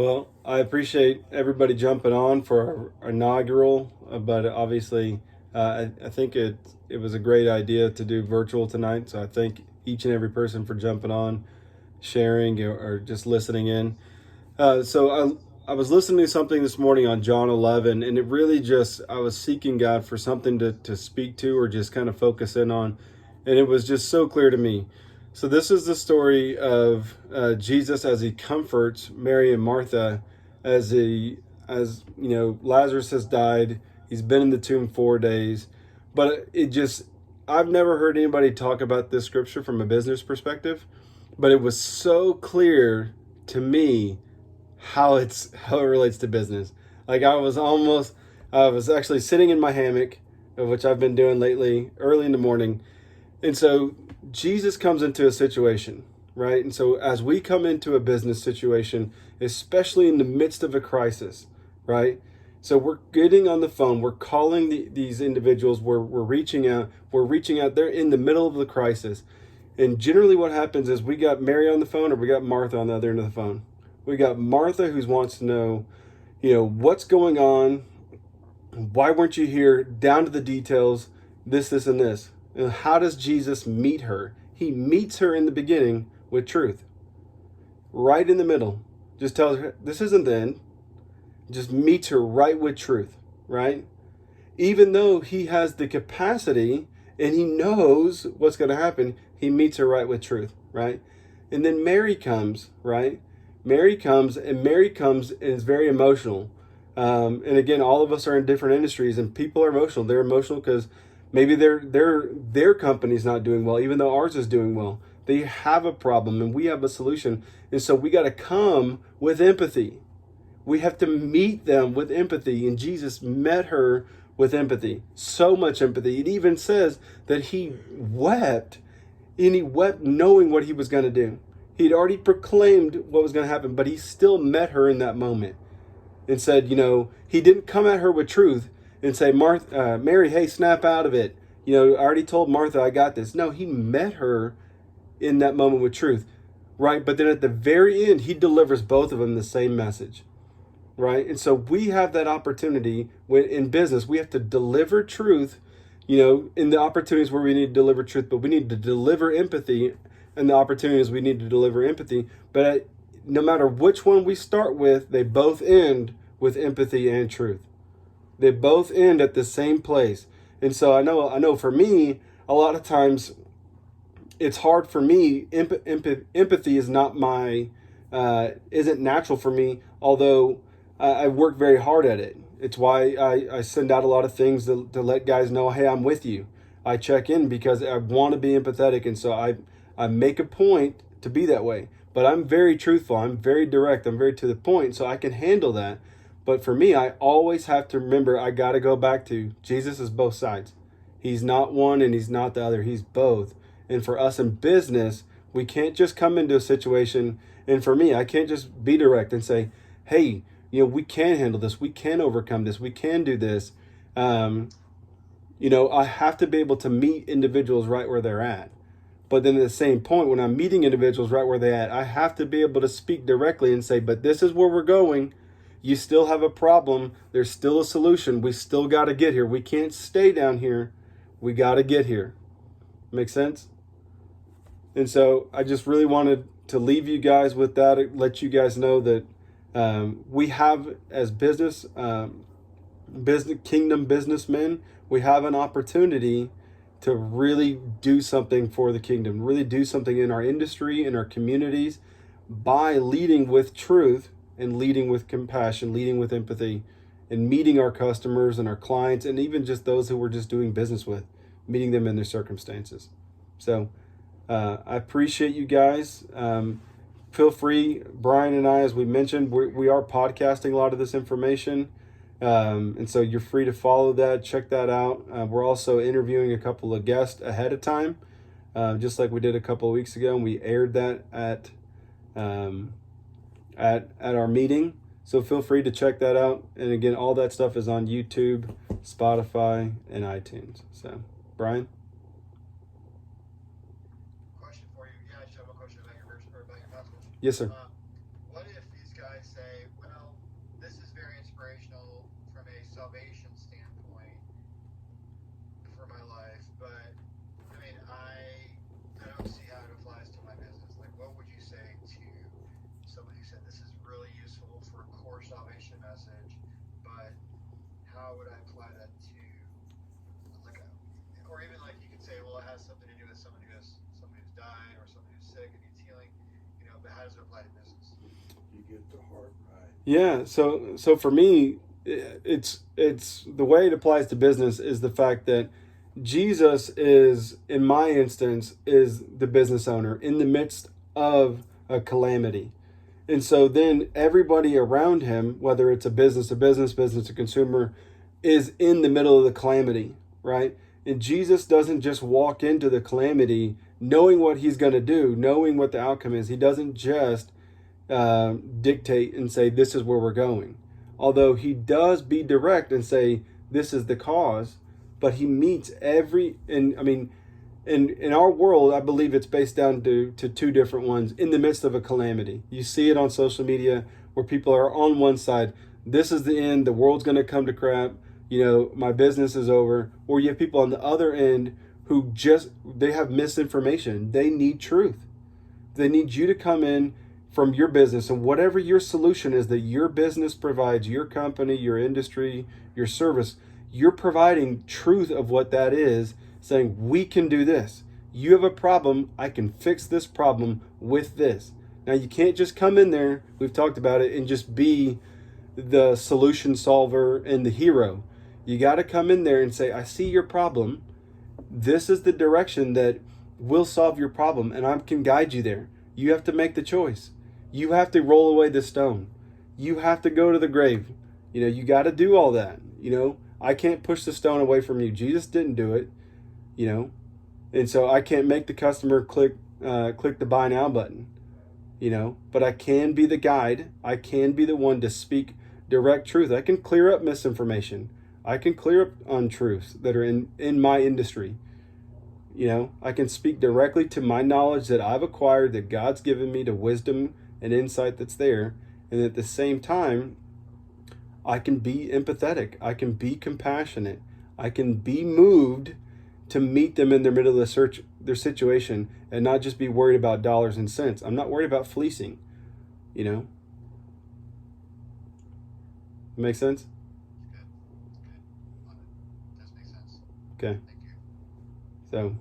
Well, I appreciate everybody jumping on for our inaugural, but obviously, I think it was a great idea to do virtual tonight. So I thank each and every person for jumping on, sharing, or just listening in. So I was listening to something this morning on John 11, and it really just, I was seeking God for something to speak to or just kind of focus in on. And it was just so clear to me. So this is the story of Jesus as he comforts Mary and Martha as Lazarus has died. He's been in the tomb 4 days, but it just, I've never heard anybody talk about this scripture from a business perspective, but it was so clear to me how it relates to business. Like I was actually sitting in my hammock, which I've been doing lately, early in the morning, and so Jesus comes into a situation, right? And so as we come into a business situation, especially in the midst of a crisis, right? So we're getting on the phone, we're calling these individuals, we're reaching out, they're in the middle of the crisis. And generally what happens is we got Mary on the phone or we got Martha on the other end of the phone. We got Martha who wants to know, what's going on? Why weren't you here? Down to the details, this, and this. And how does Jesus meet her? He meets her in the beginning with truth, right in the middle. Just tells her, this isn't the end. Just meets her right with truth, right? Even though he has the capacity and he knows what's going to happen, he meets her right with truth, right? And then Mary comes, right? Mary comes and is very emotional. And again, all of us are in different industries, and people are emotional. They're emotional because maybe their company's not doing well, even though ours is doing well. They have a problem, and we have a solution, and so we got to come with empathy. We have to meet them with empathy, and Jesus met her with empathy, so much empathy. It even says that he wept, and he wept knowing what he was going to do. He'd already proclaimed what was going to happen, but he still met her in that moment and said, he didn't come at her with truth and say, Mary, hey, snap out of it. I already told Martha I got this. No, he met her in that moment with truth, right? But then at the very end, he delivers both of them the same message, right? And so we have that opportunity in business. We have to deliver truth, in the opportunities where we need to deliver truth, but we need to deliver empathy in the opportunities we need to deliver empathy. But no matter which one we start with, they both end with empathy and truth. They both end at the same place. And so I know for me, a lot of times it's hard for me. Empathy is not isn't natural for me, although I work very hard at it. It's why I send out a lot of things to let guys know, hey, I'm with you. I check in because I want to be empathetic. And so I make a point to be that way. But I'm very truthful. I'm very direct. I'm very to the point, so I can handle that. But for me, I always have to remember I got to go back to Jesus is both sides. He's not one and he's not the other. He's both. And for us in business, we can't just come into a situation. And for me, I can't just be direct and say, hey, we can handle this. We can overcome this. We can do this. I have to be able to meet individuals right where they're at. But then at the same point, when I'm meeting individuals right where they're at, I have to be able to speak directly and say, but this is where we're going. You still have a problem. There's still a solution. We still got to get here. We can't stay down here. We got to get here. Make sense? And so I just really wanted to leave you guys with that, let you guys know that we have, as business kingdom businessmen, we have an opportunity to really do something for the kingdom, really do something in our industry, in our communities, by leading with truth and leading with compassion, leading with empathy, and meeting our customers and our clients, and even just those who we're just doing business with, meeting them in their circumstances. So I appreciate you guys. Feel free, Brian and I, as we mentioned, we are podcasting a lot of this information. And so you're free to follow that, check that out. We're also interviewing a couple of guests ahead of time, just like we did a couple of weeks ago, and we aired that at our meeting. So feel free to check that out. And again, all that stuff is on YouTube, Spotify, and iTunes. So, Brian? Question for you. Yeah, I just have a question about your message. Yes, sir. What if these guys I say, well, this is very inspirational from a salvation standpoint for my life, but I mean, I don't see how it applies to my business. Like, what would you say to someone who said this is really useful for a core salvation message, but how would I apply that to like a, or even like you could say, well, it has something to do with someone who's dying or someone who's sick and needs healing, but how does it apply to business? You get the heart right. Yeah. So for me, it's the way it applies to business is the fact that Jesus is, in my instance, is the business owner in the midst of a calamity. And so then everybody around him, whether it's a business to business, business to consumer, is in the middle of the calamity, right? And Jesus doesn't just walk into the calamity knowing what he's going to do, knowing what the outcome is. He doesn't just dictate and say, this is where we're going. Although he does be direct and say, this is the cause, but he meets every, and I mean, in our world, I believe it's based down to two different ones in the midst of a calamity. You see it on social media where people are on one side, this is the end, the world's going to come to crap, my business is over. Or you have people on the other end who they have misinformation. They need truth. They need you to come in from your business and whatever your solution is that your business provides, your company, your industry, your service, you're providing truth of what that is, saying, we can do this. You have a problem, I can fix this problem with this. Now, you can't just come in there, we've talked about it, and just be the solution solver and the hero. You got to come in there and say, I see your problem. This is the direction that will solve your problem, and I can guide you there. You have to make the choice. You have to roll away the stone. You have to go to the grave. You got to do all that. I can't push the stone away from you. Jesus didn't do it. And so I can't make the customer click the buy now button. But I can be the guide. I can be the one to speak direct truth. I can clear up misinformation. I can clear up untruths that are in my industry. I can speak directly to my knowledge that I've acquired, that God's given me, the wisdom and insight that's there. And at the same time, I can be empathetic. I can be compassionate. I can be moved to meet them in the middle of their situation and not just be worried about dollars and cents. I'm not worried about fleecing. Make sense? It's good. It's good. Love it. Does make sense. Okay. Thank you. So